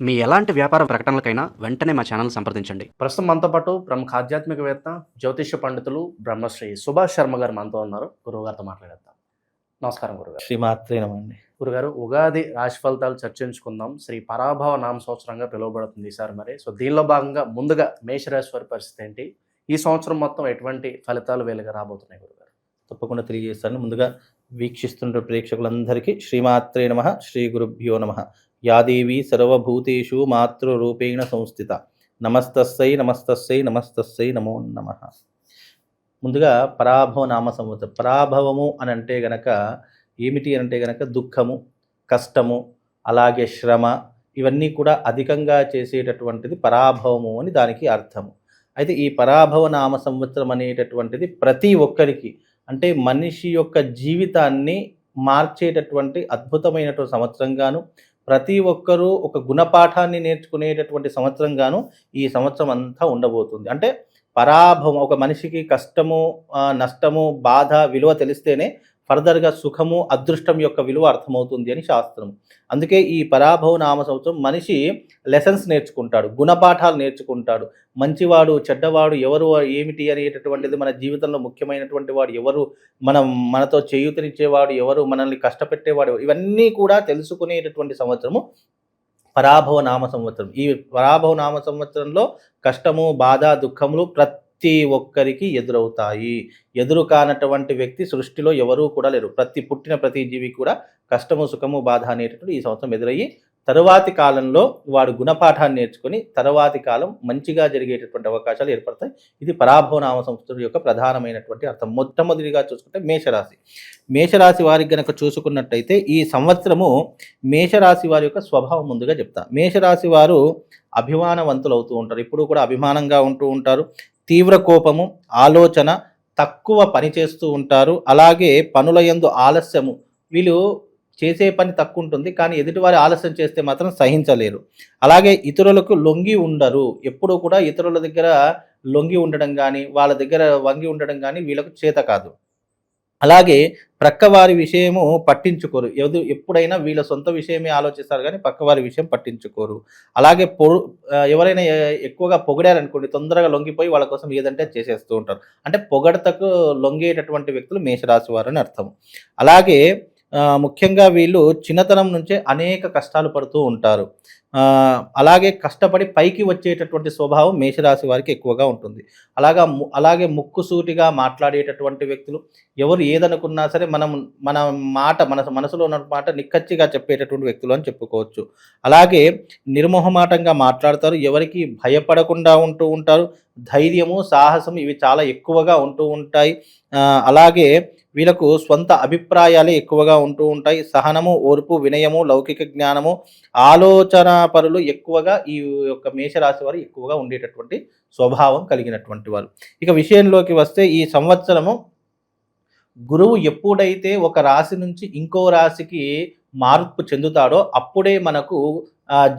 మీ ఎలాంటి వ్యాపార ప్రకటనలకైనా వెంటనే మా ఛానల్ సంప్రదించండి. ప్రస్తుతం మనతో పాటు ప్రముఖ ఆధ్యాత్మికవేత్త, జ్యోతిష్య పండితులు బ్రహ్మశ్రీ సుభాష్ శర్మ గారు మనతో ఉన్నారు. గురువుగారితో మాట్లాడేద్దాం. నమస్కారం గురుగారు. శ్రీమాత్రే నమః అండి. గురుగారు, ఉగాది రాశి ఫలితాలు చర్చించుకుందాం. శ్రీ పరాభవ నామ సంవత్సరంగా పిలువబడుతుంది ఈసారి. సో దీనిలో భాగంగా ముందుగా మేషరాశి వారి పరిస్థితి ఏంటి? ఈ సంవత్సరం మొత్తం ఎటువంటి ఫలితాలు వేలుగా రాబోతున్నాయి గురుగారు? తప్పకుండా తెలియజేస్తాను. ముందుగా వీక్షిస్తున్న ప్రేక్షకులందరికీ శ్రీమాత్రే నమః, శ్రీ గురుభ్యో నమః. యాదేవి సర్వభూతేషు మాతృరూపేణ సంస్థిత. నమస్తస్సై నమస్తస్సై నమస్తస్సై నమో నమః. ముందుగా పరాభవ నామ సంవత్సరం. పరాభవము అని అంటే గనక ఏమిటి అంటే గనక దుఃఖము, కష్టము, అలాగే శ్రమ, ఇవన్నీ కూడా అధికంగా చేసేటటువంటిది పరాభవము అని దానికి అర్థము. అయితే ఈ పరాభవ నామ సంవత్సరం అనేటటువంటిది ప్రతి ఒక్కరికి, అంటే మనిషి యొక్క జీవితాన్ని మార్చేటటువంటి అద్భుతమైనటువంటి సంవత్సరంగాను, ప్రతి ఒక్కరూ ఒక గుణపాఠాన్ని నేర్చుకునేటటువంటి సంవత్సరంగాను ఈ సంవత్సరం అంతా ఉండబోతుంది. అంటే పరాభవం, ఒక మనిషికి కష్టము, నష్టము, బాధ విలువ తెలిస్తేనే ఫర్దర్గా సుఖము, అదృష్టం యొక్క విలువ అర్థమవుతుంది అని శాస్త్రం. అందుకే ఈ పరాభవ నామ సంవత్సరం మనిషి లెసన్స్ నేర్చుకుంటాడు, గుణపాఠాలు నేర్చుకుంటాడు. మంచివాడు, చెడ్డవాడు ఎవరు, ఏమిటి అనేటటువంటిది, మన జీవితంలో ముఖ్యమైనటువంటి వాడు ఎవరు, మనతో చేయూతనిచ్చేవాడు ఎవరు, మనల్ని కష్టపెట్టేవాడు, ఇవన్నీ కూడా తెలుసుకునేటటువంటి సంవత్సరము పరాభవ నామ సంవత్సరం. ఈ పరాభవ నామ సంవత్సరంలో కష్టము, బాధ, దుఃఖములు ప్రతి ఒక్కరికి ఎదురవుతాయి. ఎదురు కానటువంటి వ్యక్తి సృష్టిలో ఎవరూ కూడా లేరు. పుట్టిన ప్రతి జీవి కూడా కష్టము, సుఖము, బాధ అనేటటువంటి ఈ సంవత్సరం ఎదురయ్యి తరువాతి కాలంలో వాడు గుణపాఠాన్ని నేర్చుకొని తరువాతి కాలం మంచిగా జరిగేటటువంటి అవకాశాలు ఏర్పడతాయి. ఇది పరాభవ నామ సంవత్సరం యొక్క ప్రధానమైనటువంటి అర్థం. మొట్టమొదటిగా చూసుకుంటే మేషరాశి. మేషరాశి వారికి గనక చూసుకున్నట్టయితే ఈ సంవత్సరము మేషరాశి వారి యొక్క స్వభావం ముందుగా చెప్తా. మేషరాశి వారు అభిమానవంతులు అవుతూ ఉంటారు. ఇప్పుడు కూడా అభిమానంగా ఉంటూ ఉంటారు. తీవ్ర కోపము, ఆలోచన, తక్కువ పని చేస్తూ ఉంటారు. అలాగే పనుల యందు ఆలస్యము. వీళ్ళు చేసే పని తక్కువ ఉంటుంది, కానీ ఎదుటివారి ఆలస్యం చేస్తే మాత్రం సహించలేరు. అలాగే ఇతరులకు లొంగి ఉండరు. ఎప్పుడూ కూడా ఇతరుల దగ్గర లొంగి ఉండడం కానీ, వాళ్ళ దగ్గర వంగి ఉండడం కానీ వీళ్ళకు చేత కాదు. అలాగే ప్రక్కవారి విషయము పట్టించుకోరు. ఎప్పుడైనా వీళ్ళ సొంత విషయమే ఆలోచిస్తారు కానీ పక్కవారి విషయం పట్టించుకోరు. అలాగే ఎవరైనా ఎక్కువగా పొగిడారనుకోండి, తొందరగా లొంగిపోయి వాళ్ళ కోసం ఏదంటే చేసేస్తూ ఉంటారు. అంటే పొగడతకు లొంగేటటువంటి వ్యక్తులు మేషరాశి వారు అని అర్థం. అలాగే ముఖ్యంగా వీళ్ళు చిన్నతనం నుంచే అనేక కష్టాలు పడుతూ ఉంటారు. అలాగే కష్టపడి పైకి వచ్చేటటువంటి స్వభావం మేషరాశి వారికి ఎక్కువగా ఉంటుంది. అలాగే ముక్కుసూటిగా మాట్లాడేటటువంటి వ్యక్తులు, ఎవరు ఏదనుకున్నా సరే మన మనసులో ఉన్న మాట నిక్కచ్చిగా చెప్పేటటువంటి వ్యక్తులు అని చెప్పుకోవచ్చు. అలాగే నిర్మోహమాటంగా మాట్లాడతారు. ఎవరికి భయపడకుండా ఉంటూ ఉంటారు. ధైర్యము, సాహసం ఇవి చాలా ఎక్కువగా ఉంటూ ఉంటాయి. అలాగే వీళ్ళకు స్వంత అభిప్రాయాలే ఎక్కువగా ఉంటూ ఉంటాయి. సహనము, ఓర్పు, వినయము, లౌకిక జ్ఞానము, ఆలోచన పరులు ఎక్కువగా ఈ యొక్క మేషరాశి వారు ఎక్కువగా ఉండేటటువంటి స్వభావం కలిగినటువంటి వారు. ఇక విషయంలోకి వస్తే ఈ సంవత్సరము గురువు ఎప్పుడైతే ఒక రాశి నుంచి ఇంకో రాశికి మార్పు చెందుతాడో అప్పుడే మనకు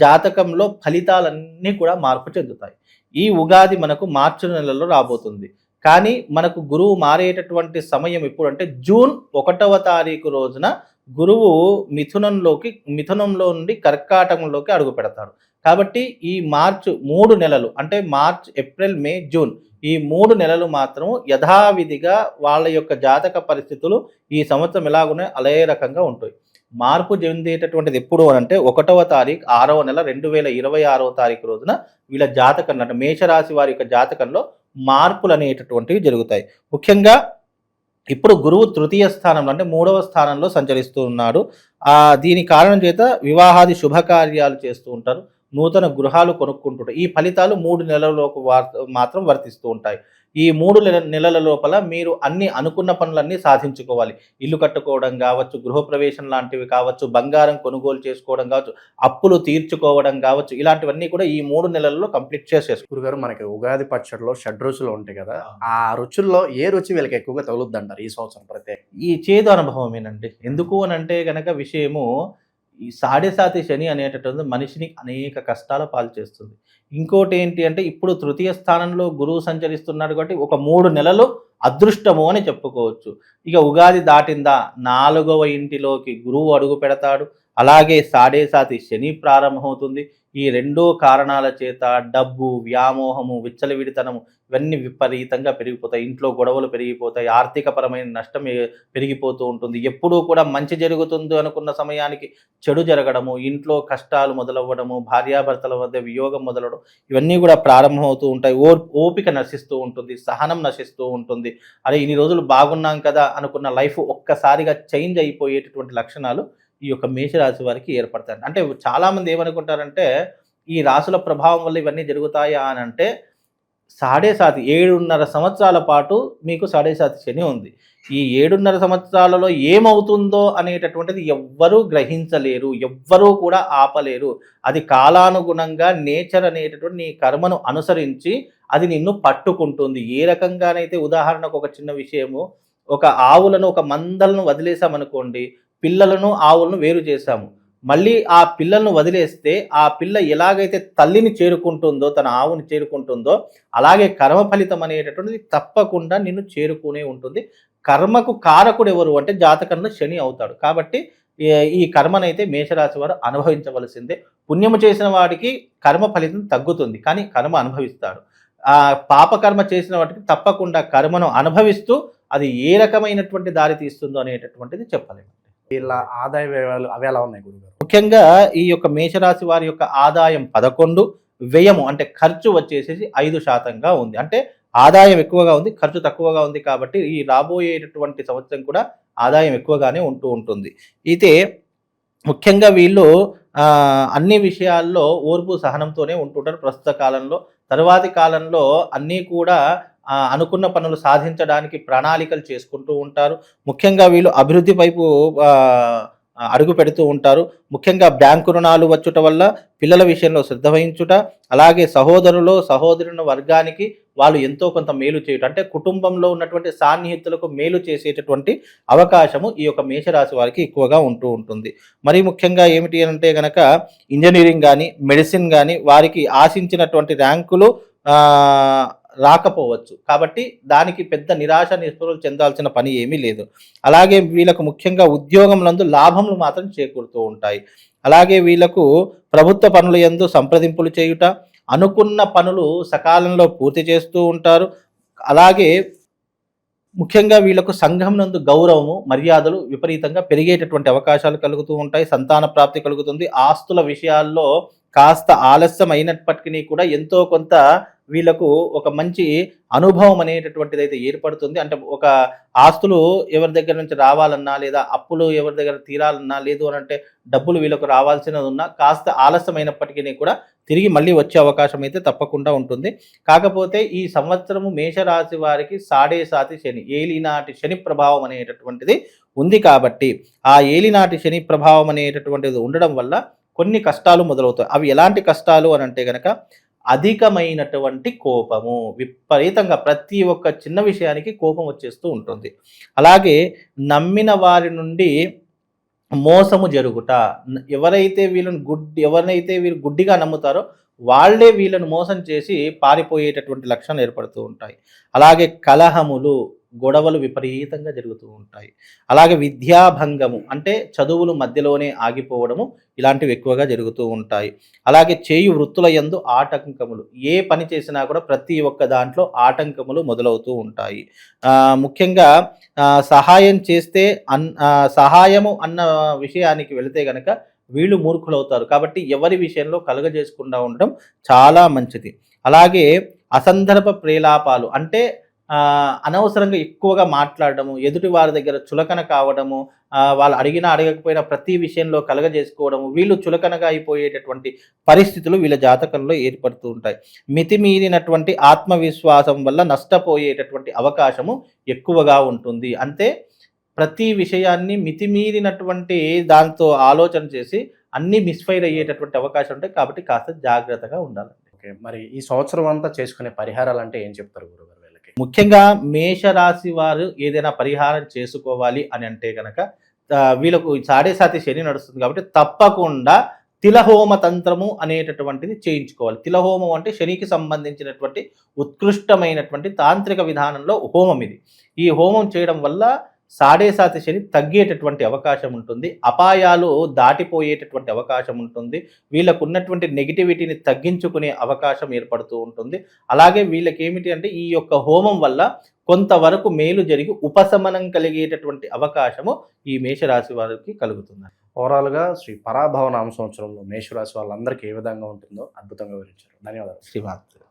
జాతకంలో ఫలితాలన్నీ కూడా మార్పు చెందుతాయి. ఈ ఉగాది మనకు మార్చి నెలలో రాబోతుంది. కానీ మనకు గురువు మారేటటువంటి సమయం ఎప్పుడు అంటే జూన్ 1వ తారీఖు రోజున గురువు మిథునంలో నుండి కర్కాటకంలోకి అడుగు పెడతాడు. కాబట్టి ఈ మార్చ్ 3 నెలలు, అంటే మార్చ్, ఏప్రిల్, మే, జూన్, ఈ 3 నెలలు మాత్రం యథావిధిగా వాళ్ళ యొక్క జాతక పరిస్థితులు ఈ సంవత్సరం ఎలాగున్నాయో అదే రకంగా ఉంటాయి. మార్పు చెందేటటువంటిది ఎప్పుడు అంటే 1వ తారీఖు 6వ నెల 2026వ తారీఖు రోజున వీళ్ళ జాతకం, అంటే మేషరాశి వారి యొక్క జాతకంలో మార్పులు అనేటటువంటివి జరుగుతాయి. ముఖ్యంగా ఇప్పుడు గురువు తృతీయ స్థానంలో, అంటే 3వ స్థానంలో సంచరిస్తూ ఉన్నాడు. దీని కారణం చేత వివాహాది శుభకార్యాలు చేస్తూ ఉంటారు. నూతన గృహాలు కొనుక్కుంటుంటారు. ఈ ఫలితాలు 3 నెలలకు మాత్రం వర్తిస్తూ ఉంటాయి. ఈ 3 నెలల లోపల మీరు అనుకున్న పనులన్నీ సాధించుకోవాలి. ఇల్లు కట్టుకోవడం కావచ్చు, గృహప్రవేశం లాంటివి కావచ్చు, బంగారం కొనుగోలు చేసుకోవడం కావచ్చు, అప్పులు తీర్చుకోవడం కావచ్చు, ఇలాంటివన్నీ కూడా ఈ 3 నెలల్లో కంప్లీట్ చేసేసుకోవాలి. గురుగారు, మనకి ఉగాది పచ్చడిలో 6 రుచులు ఉంటాయి కదా, ఆ రుచుల్లో ఏ రుచి వీళ్ళకి ఎక్కువగా తగులుద్ది అంటారు ఈ సంవత్సరం ప్రత్యేక? ఈ చేదు అనుభవమేనండి. ఎందుకు అని అంటే గనక విషయము, ఈ సాడేసాతి శని అనేటటువంటి మనిషిని అనేక కష్టాల పాలు చేస్తుంది. ఇంకోటి ఏంటి అంటే ఇప్పుడు తృతీయ స్థానంలో గురువు సంచరిస్తున్నాడు కాబట్టి ఒక 3 నెలలు అదృష్టము అని చెప్పుకోవచ్చు. ఇక ఉగాది దాటిందా 4వ ఇంటిలోకి గురువు అడుగు పెడతాడు. అలాగే సాడేసాతి శని ప్రారంభమవుతుంది. ఈ రెండో కారణాల చేత డబ్బు, వ్యామోహము, విచ్చలవిడితనము ఇవన్నీ విపరీతంగా పెరిగిపోతాయి. ఇంట్లో గొడవలు పెరిగిపోతాయి. ఆర్థికపరమైన నష్టం పెరిగిపోతూ ఉంటుంది. ఎప్పుడూ కూడా మంచి జరుగుతుంది అనుకున్న సమయానికి చెడు జరగడము, ఇంట్లో కష్టాలు మొదలవ్వడము, భార్యాభర్తల మధ్య వియోగం మొదలవడం ఇవన్నీ కూడా ప్రారంభమవుతూ ఉంటాయి. ఓపిక నశిస్తూ ఉంటుంది, సహనం నశిస్తూ ఉంటుంది. అరే ఇన్ని రోజులు బాగున్నాం కదా అనుకున్న లైఫ్ ఒక్కసారిగా చేంజ్ అయిపోయేటటువంటి లక్షణాలు ఈ యొక్క మేషరాశి వారికి ఏర్పడతాయి. అంటే చాలామంది ఏమనుకుంటారంటే ఈ రాశుల ప్రభావం వల్ల ఇవన్నీ జరుగుతాయా అని అంటే 7.5 సంవత్సరాల పాటు మీకు 7.5 శని ఉంది. ఈ 7.5 సంవత్సరాలలో ఏమవుతుందో అనేటటువంటిది ఎవ్వరూ గ్రహించలేరు, ఎవ్వరూ కూడా ఆపలేరు. అది కాలానుగుణంగా నేచర్ అనేటటువంటి నీ కర్మను అనుసరించి అది నిన్ను పట్టుకుంటుంది. ఏ రకంగానైతే ఉదాహరణకు ఒక చిన్న విషయము, ఒక ఆవులను ఒక మందలను వదిలేసామనుకోండి, పిల్లలను ఆవులను వేరు చేశాము. మళ్ళీ ఆ పిల్లలను వదిలేస్తే ఆ పిల్ల ఎలాగైతే తల్లిని చేరుకుంటుందో, తన ఆవుని చేరుకుంటుందో, అలాగే కర్మ ఫలితం అనేటటువంటిది తప్పకుండా నిన్ను చేరుకునే ఉంటుంది. కర్మకు కారకుడు ఎవరు అంటే జాతకంలో శని అవుతాడు. కాబట్టి ఈ కర్మనైతే మేషరాశి వారు అనుభవించవలసిందే. పుణ్యము చేసిన వాడికి కర్మ ఫలితం తగ్గుతుంది, కానీ కర్మ అనుభవిస్తాడు. పాపకర్మ చేసిన వాటికి తప్పకుండా కర్మను అనుభవిస్తూ అది ఏ రకమైనటువంటి దారి తీస్తుందో అనేటటువంటిది చెప్పలేము. వీళ్ళ ఆదాయ వ్యయాలు అవి ఎలా ఉన్నాయి గురుగారు? ముఖ్యంగా ఈ యొక్క మేషరాశి వారి యొక్క ఆదాయం 11, వ్యయము అంటే ఖర్చు వచ్చేసేసి 5% ఉంది. అంటే ఆదాయం ఎక్కువగా ఉంది, ఖర్చు తక్కువగా ఉంది. కాబట్టి ఈ రాబోయేటటువంటి సంవత్సరం కూడా ఆదాయం ఎక్కువగానే ఉంటూ ఉంటుంది. అయితే ముఖ్యంగా వీళ్ళు అన్ని విషయాల్లో ఓర్పు సహనంతోనే ఉంటుంటారు ప్రస్తుత కాలంలో. తరువాతి కాలంలో అన్నీ కూడా అనుకున్న పనులు సాధించడానికి ప్రణాళికలు చేసుకుంటూ ఉంటారు. ముఖ్యంగా వీళ్ళు అభివృద్ధి వైపు అడుగు పెడుతూ ఉంటారు. ముఖ్యంగా బ్యాంకు రుణాలు వచ్చుట వల్ల పిల్లల విషయంలో శ్రద్ధ వహించుట, అలాగే సహోదరుల వర్గానికి వాళ్ళు ఎంతో కొంత మేలు చేయుట, అంటే కుటుంబంలో ఉన్నటువంటి సాన్నిహితులకు మేలు చేసేటటువంటి అవకాశము ఈ యొక్క మేషరాశి వారికి ఎక్కువగా ఉంటూ ఉంటుంది. మరి ముఖ్యంగా ఏమిటి అంటే గనక ఇంజనీరింగ్ కానీ, మెడిసిన్ కానీ వారికి ఆశించినటువంటి ర్యాంకులు రాకపోవచ్చు. కాబట్టి దానికి పెద్ద నిరాశ నిస్పృహలు చెందాల్సిన పని ఏమీ లేదు. అలాగే వీళ్ళకు ముఖ్యంగా ఉద్యోగంలందు లాభములు మాత్రం చేకూరుతూ ఉంటాయి. అలాగే వీళ్ళకు ప్రభుత్వ పనుల యందు సంప్రదింపులు చేయుట, అనుకున్న పనులు సకాలంలో పూర్తి చేస్తూ ఉంటారు. అలాగే ముఖ్యంగా వీళ్ళకు సంఘం నందు గౌరవము, మర్యాదలు విపరీతంగా పెరిగేటటువంటి అవకాశాలు కలుగుతూ ఉంటాయి. సంతాన ప్రాప్తి కలుగుతుంది. ఆస్తుల విషయాల్లో కాస్త ఆలస్యం అయినప్పటికీ కూడా ఎంతో కొంత వీళ్ళకు ఒక మంచి అనుభవం అనేటటువంటిది అయితే ఏర్పడుతుంది. అంటే ఒక ఆస్తులు ఎవరి దగ్గర నుంచి రావాలన్నా, లేదా అప్పులు ఎవరి దగ్గర తీరాలన్నా, లేదు అని అంటే డబ్బులు వీళ్ళకు రావాల్సినది ఉన్నా కాస్త ఆలస్యమైనప్పటికీ కూడా తిరిగి మళ్ళీ వచ్చే అవకాశం అయితే తప్పకుండా ఉంటుంది. కాకపోతే ఈ సంవత్సరము మేషరాశి వారికి 7.5 శని, ఏలినాటి శని ప్రభావం అనేటటువంటిది ఉంది. కాబట్టి ఆ ఏలినాటి శని ప్రభావం అనేటటువంటిది ఉండడం వల్ల కొన్ని కష్టాలు మొదలవుతాయి. అవి ఎలాంటి కష్టాలు అని అంటే గనక అధికమైనటువంటి కోపము, విపరీతంగా ప్రతి ఒక్క చిన్న విషయానికి కోపం వచ్చేస్తూ ఉంటుంది. అలాగే నమ్మిన వారి నుండి మోసము జరుగుట, ఎవరైతే వీళ్ళు గుడ్డిగా నమ్ముతారో వాళ్ళే వీళ్ళను మోసం చేసి పారిపోయేటటువంటి లక్షణాలు ఏర్పడుతూ ఉంటాయి. అలాగే కలహములు, గొడవలు విపరీతంగా జరుగుతూ ఉంటాయి. అలాగే విద్యాభంగము అంటే చదువులు మధ్యలోనే ఆగిపోవడము ఇలాంటివి ఎక్కువగా జరుగుతూ ఉంటాయి. అలాగే చేయు వృత్తుల యందు ఆటంకములు, ఏ పని చేసినా కూడా ప్రతి ఒక్క దాంట్లో ఆటంకములు మొదలవుతూ ఉంటాయి. ముఖ్యంగా సహాయం చేస్తే సహాయము అన్న విషయానికి వెళితే గనక వీళ్ళు మూర్ఖులవుతారు. కాబట్టి ఎవరి విషయంలో కలుగజేసుకుండా ఉండడం చాలా మంచిది. అలాగే అసందర్భ ప్రేలాపాలు అంటే అనవసరంగా ఎక్కువగా మాట్లాడడము, ఎదుటి వారి దగ్గర చులకన కావడము, వాళ్ళు అడగకపోయినా ప్రతి విషయంలో కలగజేసుకోవడము, వీళ్ళు చులకనగా అయిపోయేటటువంటి పరిస్థితులు వీళ్ళ జాతకంలో ఏర్పడుతూ ఉంటాయి. మితిమీరినటువంటి ఆత్మవిశ్వాసం వల్ల నష్టపోయేటటువంటి అవకాశము ఎక్కువగా ఉంటుంది. అంటే ప్రతి విషయాన్ని మితిమీరినటువంటి దాంతో ఆలోచన చేసి అన్నీ మిస్ఫైర్ అయ్యేటటువంటి అవకాశం ఉంటాయి. కాబట్టి కాస్త జాగ్రత్తగా ఉండాలండి. ఓకే, మరి ఈ సంవత్సరం అంతా చేసుకునే పరిహారాలు అంటే ఏం చెప్తారు గురుగారు? ముఖ్యంగా మేషరాశి వారు ఏదైనా పరిహారం చేసుకోవాలి అని అంటే కనుక వీళ్ళకు 7.5 శని నడుస్తుంది కాబట్టి తప్పకుండా తిలహోమ తంత్రము అనేటటువంటిది చేయించుకోవాలి. తిలహోమం అంటే శనికి సంబంధించినటువంటి ఉత్కృష్టమైనటువంటి తాంత్రిక విధానంలో హోమం ఇది. ఈ హోమం చేయడం వల్ల సాడేసాతి శని తగ్గేటటువంటి అవకాశం ఉంటుంది, అపాయాలు దాటిపోయేటటువంటి అవకాశం ఉంటుంది, వీళ్ళకు ఉన్నటువంటి నెగిటివిటీని తగ్గించుకునే అవకాశం ఏర్పడుతూ ఉంటుంది. అలాగే వీళ్ళకి ఏమిటి అంటే ఈ యొక్క హోమం వల్ల కొంతవరకు మేలు జరిగి ఉపశమనం కలిగేటటువంటి అవకాశము ఈ మేషరాశి వారికి కలుగుతుంది. ఓవరాల్గా శ్రీ పరాభవ నామ సంవత్సరంలో మేషరాశి వాళ్ళందరికీ ఏ విధంగా ఉంటుందో అద్భుతంగా వివరించారు. ధన్యవాదాలు. శ్రీమాత్రే.